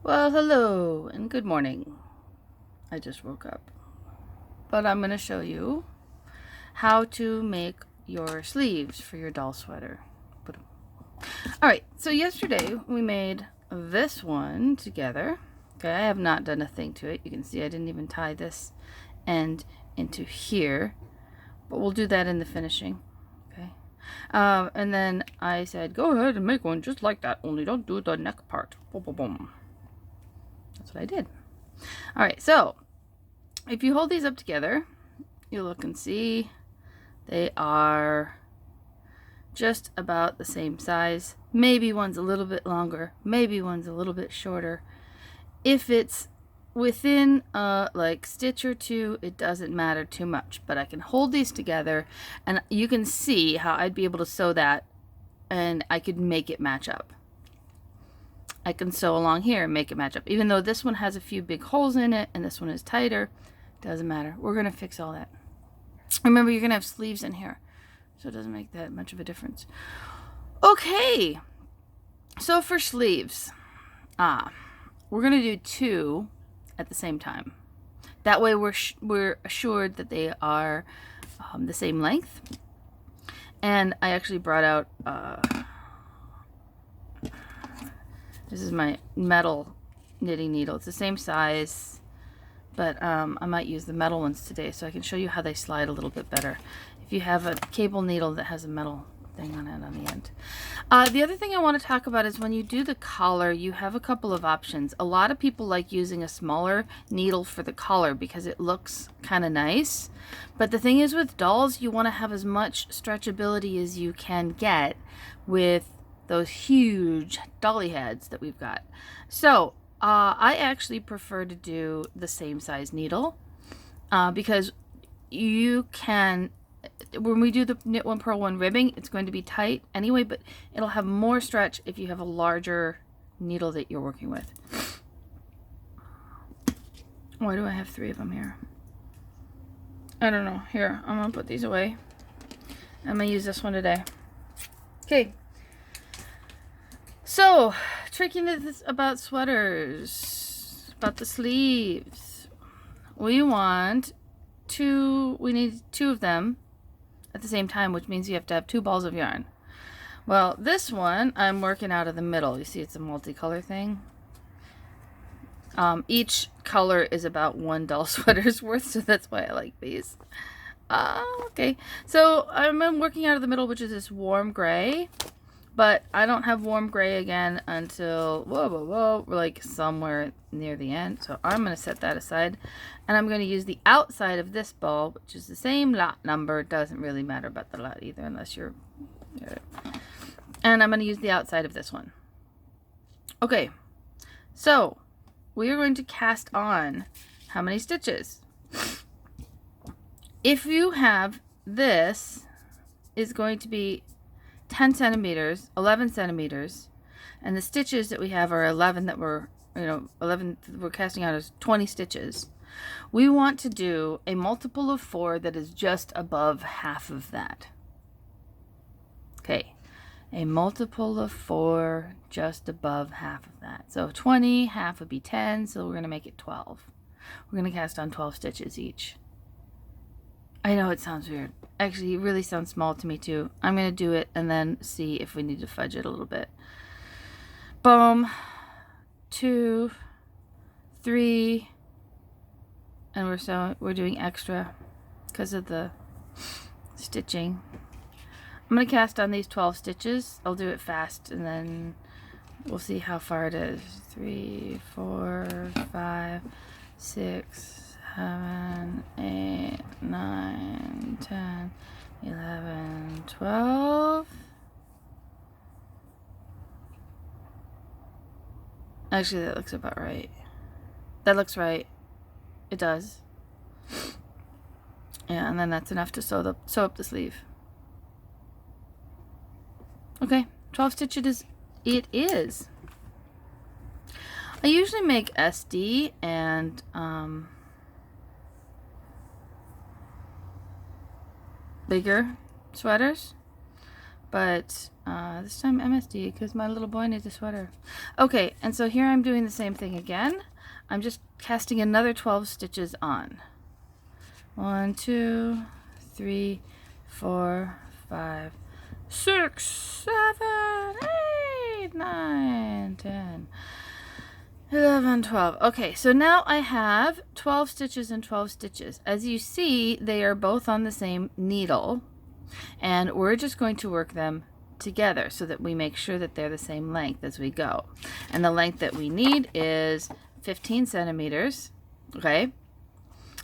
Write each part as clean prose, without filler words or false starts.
Well, hello and good morning. I just woke up. But I'm going to show you how to make your sleeves for your doll sweater. Alright, so yesterday we made this one together. Okay, I have not done a thing to it. You can see I didn't even tie this end into here. But we'll do that in the finishing. Okay. And then I said, go ahead and make one just like that, only don't do the neck part. Boom, boom, boom. That's what I did. Alright, so if you hold these up together, you look and see they are just about the same size. Maybe one's a little bit longer, maybe one's a little bit shorter. If it's within like stitch or two, it doesn't matter too much, but I can hold these together and you can see how I'd be able to sew that and I could make it match up. I can sew along here and make it match up. Even though this one has a few big holes in it and this one is tighter, doesn't matter. We're going to fix all that. Remember, you're going to have sleeves in here, so it doesn't make that much of a difference. Okay, so for sleeves, we're going to do two at the same time. That way we're assured that they are the same length. And I actually brought out, this is my metal knitting needle. It's the same size, but I might use the metal ones today so I can show you how they slide a little bit better if you have a cable needle that has a metal thing on it on the end. The other thing I want to talk about is when you do the collar, you have a couple of options. A lot of people like using a smaller needle for the collar because it looks kind of nice. But the thing is, with dolls, you want to have as much stretchability as you can get with those huge dolly heads that we've got. So I actually prefer to do the same size needle because you can, when we do the knit one purl one ribbing, it's going to be tight anyway, but it'll have more stretch if you have a larger needle that you're working with. Why do I have three of them here? I don't know. Here, I'm gonna put these away. I'm gonna use this one today. Okay. So, trickiness about sweaters, about the sleeves. We need two of them at the same time, which means you have to have two balls of yarn. Well, this one, I'm working out of the middle. You see, it's a multicolor thing. Each color is about one doll sweater's worth, so that's why I like these. Okay. So, I'm working out of the middle, which is this warm gray. But I don't have warm gray again until, like somewhere near the end. So I'm going to set that aside. And I'm going to use the outside of this ball, which is the same lot number. It doesn't really matter about the lot either, unless you're... And I'm going to use the outside of this one. Okay, so we are going to cast on how many stitches? If you have this, is going to be 10 centimeters, 11 centimeters, and the stitches that we have are 11 that we're, 11 we're casting out as 20 stitches. We want to do a multiple of 4 that is just above half of that. Okay, a multiple of 4 just above half of that. So 20, half would be 10, so we're going to make it 12. We're going to cast on 12 stitches each. I know it sounds weird. Actually, it really sounds small to me too. I'm going to do it and then see if we need to fudge it a little bit. Boom. 2, 3, and we're doing extra because of the stitching. I'm going to cast on these 12 stitches. I'll do it fast and then we'll see how far it is. 3, 4, 5, 6, 7, 8, 9, 10, 11, 12. Actually, that looks about right. That looks right. It does. Yeah, and then that's enough to sew up the sleeve. Okay, 12 stitches it is. I usually make SD and bigger sweaters, but this time MSD because my little boy needs a sweater. Okay, and so here I'm doing the same thing again. I'm just casting another 12 stitches on. 1, 2, 3, 4, 5, 6, 7, 8, 9, 10, 11, 12. Okay, so now I have 12 stitches and 12 stitches. As you see, they are both on the same needle, and we're just going to work them together so that we make sure that they're the same length as we go. And the length that we need is 15 centimeters, okay?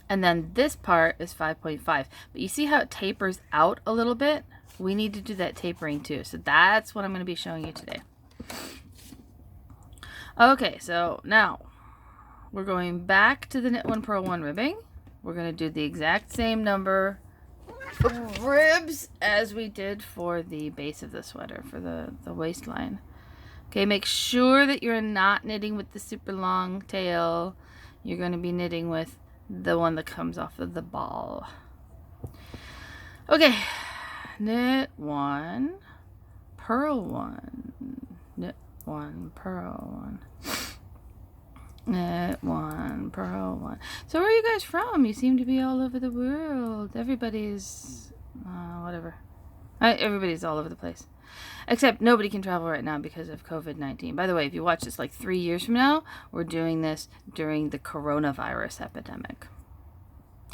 And then this part is 5.5. But you see how it tapers out a little bit? We need to do that tapering too. So that's what I'm going to be showing you today. Okay, so now we're going back to the knit one, purl one ribbing. We're going to do the exact same number of ribs as we did for the base of the sweater, for the waistline. Okay, make sure that you're not knitting with the super long tail. You're going to be knitting with the one that comes off of the ball. Okay, knit one, purl one, knit one, purl one, knit one, purl one. So where are you guys from? You seem to be all over the world. Everybody's whatever. Everybody's all over the place. Except nobody can travel right now because of COVID-19. By the way, if you watch this like 3 years from now, we're doing this during the coronavirus epidemic.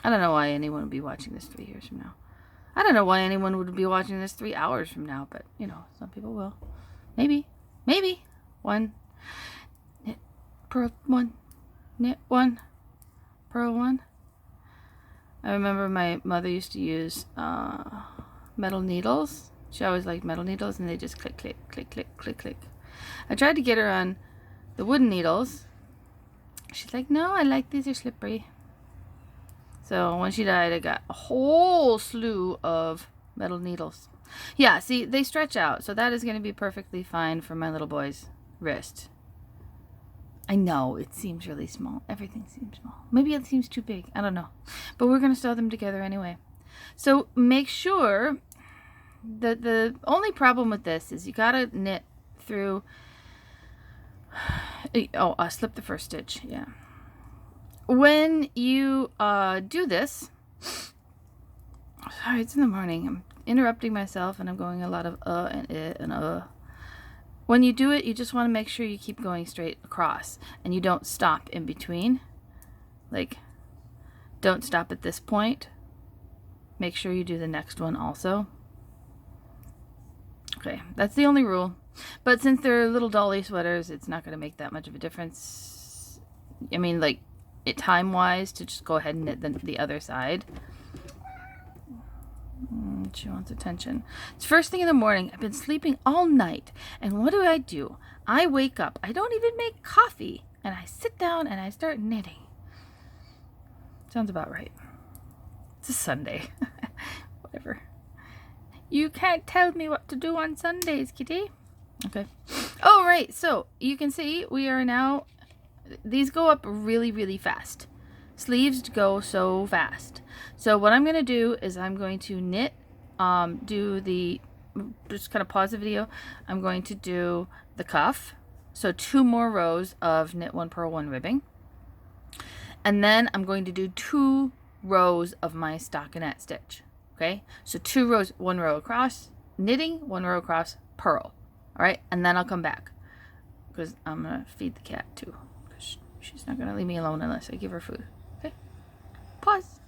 I don't know why anyone would be watching this 3 years from now. I don't know why anyone would be watching this 3 hours from now, but you know, some people will. Maybe. One, knit, purl one, knit one, purl one. I remember my mother used to use metal needles. She always liked metal needles, and they just click, click, click, click, click, click. I tried to get her on the wooden needles. She's like, no, I like these are slippery. So when she died, I got a whole slew of metal needles. Yeah, see, they stretch out, so that is going to be perfectly fine for my little boy's wrist. I know, it seems really small. Everything seems small. Maybe it seems too big. I don't know. But we're going to sew them together anyway. So make sure... The only problem with this is you gotta knit through. Oh, slip the first stitch. Yeah. When you do this, sorry, it's in the morning. I'm interrupting myself, and I'm going a lot of and and. When you do it, you just want to make sure you keep going straight across, and you don't stop in between. Like, don't stop at this point. Make sure you do the next one also. Okay, that's the only rule. But since they're little dolly sweaters, it's not going to make that much of a difference. I mean, like, time-wise, to just go ahead and knit the other side. She wants attention. It's first thing in the morning. I've been sleeping all night. And what do? I wake up. I don't even make coffee. And I sit down and I start knitting. Sounds about right. It's a Sunday. Whatever. You can't tell me what to do on Sundays, kitty. Okay. Oh, right. So you can see we are now, these go up really, really fast. Sleeves go so fast. So what I'm going to do is I'm going to knit, just kind of pause the video. I'm going to do the cuff. So 2 more rows of knit one, purl one ribbing. And then I'm going to do 2 rows of my stockinette stitch. Okay, so 2 rows, 1 row across, knitting, 1 row across, purl. All right, and then I'll come back because I'm going to feed the cat too, because she's not going to leave me alone unless I give her food. Okay, pause.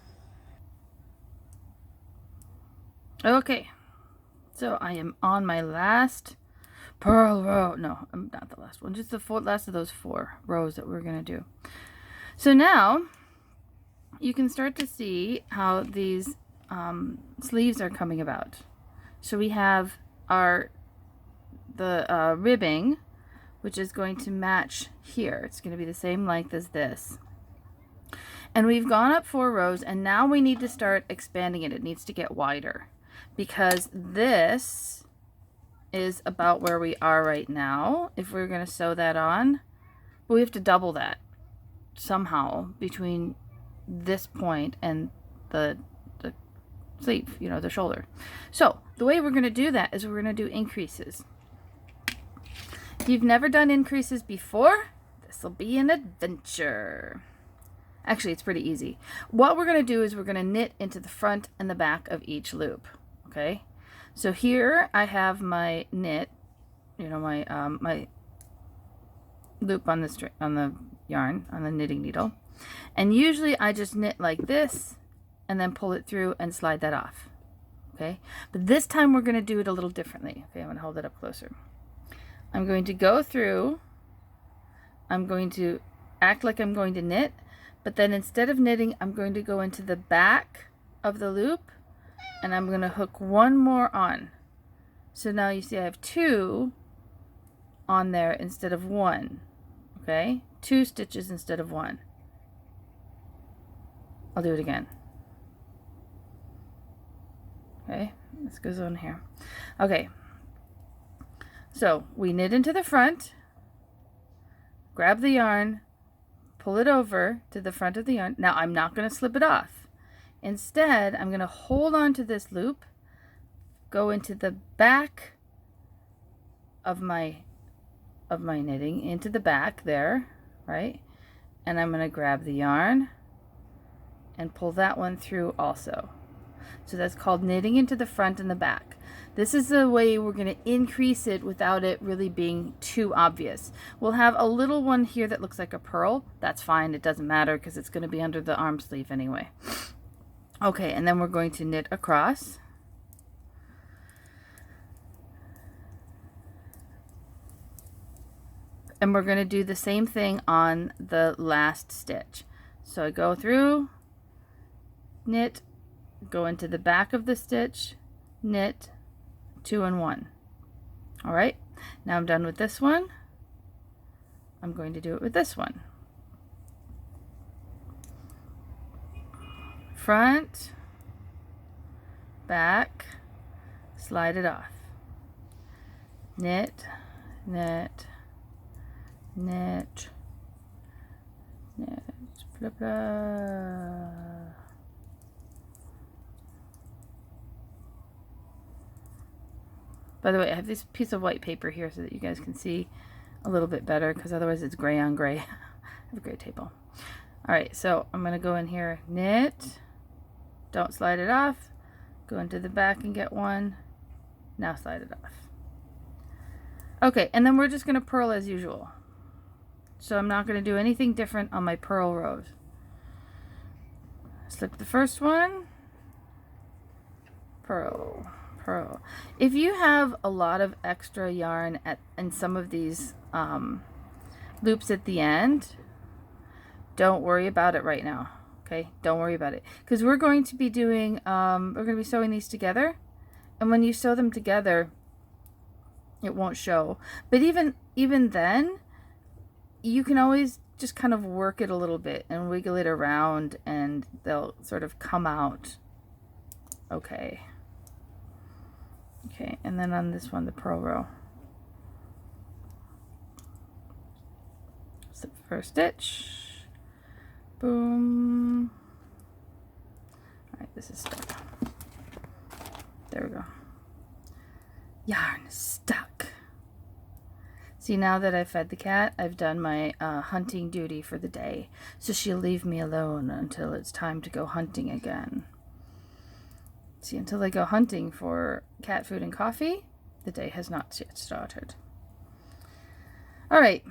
Okay, so I am on my last purl row. No, I'm not the last one, just the last of those 4 rows that we're going to do. So now you can start to see how these sleeves are coming about. So we have the ribbing, which is going to match here. It's going to be the same length as this. And we've gone up 4 rows, and now we need to start expanding it. It needs to get wider because this is about where we are right now. If we're going to sew that on, but we have to double that somehow between this point and the sleeve, you know, the shoulder. So the way we're going to do that is we're going to do increases. If you've never done increases before, this will be an adventure. Actually, it's pretty easy. What we're going to do is we're going to knit into the front and the back of each loop. Okay, so here I have my knit, you know, my loop on the string, on the yarn, on the knitting needle, and usually I just knit like this and then pull it through and slide that off. Okay, but this time we're going to do it a little differently. Okay, I'm going to hold it up closer. I'm going to go through, I'm going to act like I'm going to knit, but then instead of knitting, I'm going to go into the back of the loop and I'm going to hook one more on. So now you see I have 2 on there instead of 1. Okay, 2 stitches instead of 1. I'll do it again. Okay, this goes on here. Okay, so we knit into the front, grab the yarn, pull it over to the front of the yarn. Now I'm not going to slip it off. Instead, I'm going to hold on to this loop, go into the back of my knitting, into the back there, right? And I'm going to grab the yarn and pull that one through also. So that's called knitting into the front and the back. This is the way we're going to increase it without it really being too obvious. We'll have a little one here that looks like a purl. That's fine. It doesn't matter because it's going to be under the arm sleeve anyway. Okay, and then we're going to knit across. And we're going to do the same thing on the last stitch. So I go through, knit, go into the back of the stitch, knit, 2 and 1. All right, now I'm done with this one. I'm going to do it with this one. Front, back, slide it off. Knit, knit, knit, knit, blah, blah. By the way, I have this piece of white paper here so that you guys can see a little bit better, because otherwise it's gray on gray. I have a gray table. All right, so I'm going to go in here, knit, don't slide it off, go into the back and get 1, now slide it off. Okay, and then we're just going to purl as usual. So I'm not going to do anything different on my purl rows. Slip the first one, purl. Purl. If you have a lot of extra yarn in some of these loops at the end, don't worry about it right now. Okay, don't worry about it, because we're going to be doing we're going to be sewing these together, and when you sew them together, it won't show. But even then, you can always just kind of work it a little bit and wiggle it around, and they'll sort of come out. Okay. Okay, and then on this one, the purl row. Slip the first stitch. Boom. All right, this is stuck. There we go. Yarn stuck. See, now that I've fed the cat, I've done my hunting duty for the day. So she'll leave me alone until it's time to go hunting again. See, until I go hunting for cat food and coffee, the day has not yet started. All right.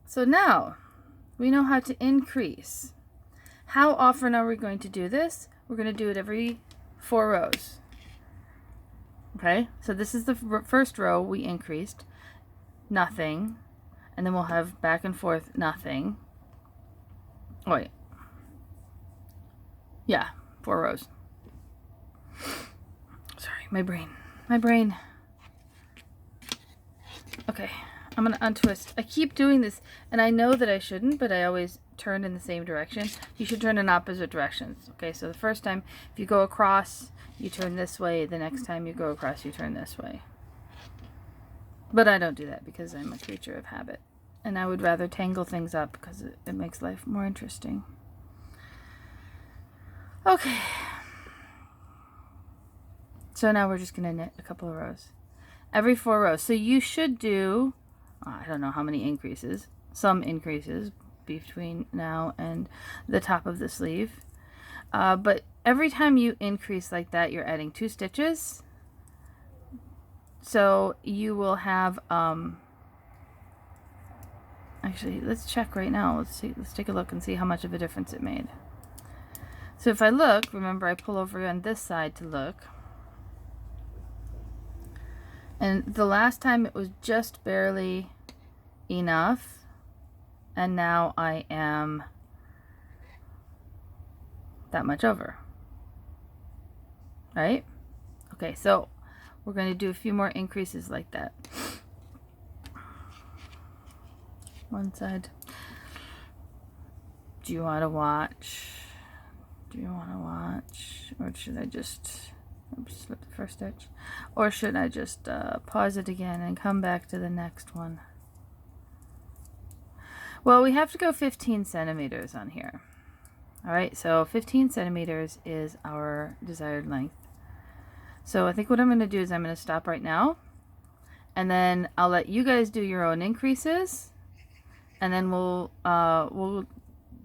So now we know how to increase. How often are we going to do this? We're going to do it every 4 rows. Okay, so this is the first row we increased. Nothing. And then we'll have back and forth, nothing. Oh, wait. Yeah, 4 rows. Sorry, my brain. Okay, I'm gonna untwist. I keep doing this, and I know that I shouldn't, but I always turn in the same direction. You should turn in opposite directions. Okay, so the first time, if you go across, you turn this way. The next time you go across, you turn this way. But I don't do that because I'm a creature of habit, and I would rather tangle things up because it makes life more interesting. Okay. So now we're just going to knit a couple of rows. Every 4 rows. So you should do, I don't know how many increases, some increases between now and the top of the sleeve. But every time you increase like that, you're adding 2 stitches. So you will have, actually, let's check right now. Let's take a look and see how much of a difference it made. So if I look, remember I pull over on this side to look. And the last time it was just barely enough. And now I am that much over. Right? Okay, so we're going to do a few more increases like that. One side. Do you want to watch? Or should I just slip the first stitch? Or should I just pause it again and come back to the next one? Well, we have to go 15 centimeters on here. Alright, so 15 centimeters is our desired length. So I think what I'm going to do is I'm going to stop right now. And then I'll let you guys do your own increases. And then we'll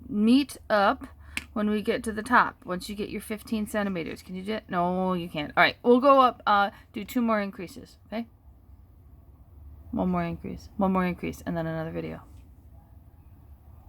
meet up when we get to the top. Once you get your 15 centimeters. Can you do it? No, you can't. Alright, we'll go up, do 2 more increases. Okay? One more increase, and then another video.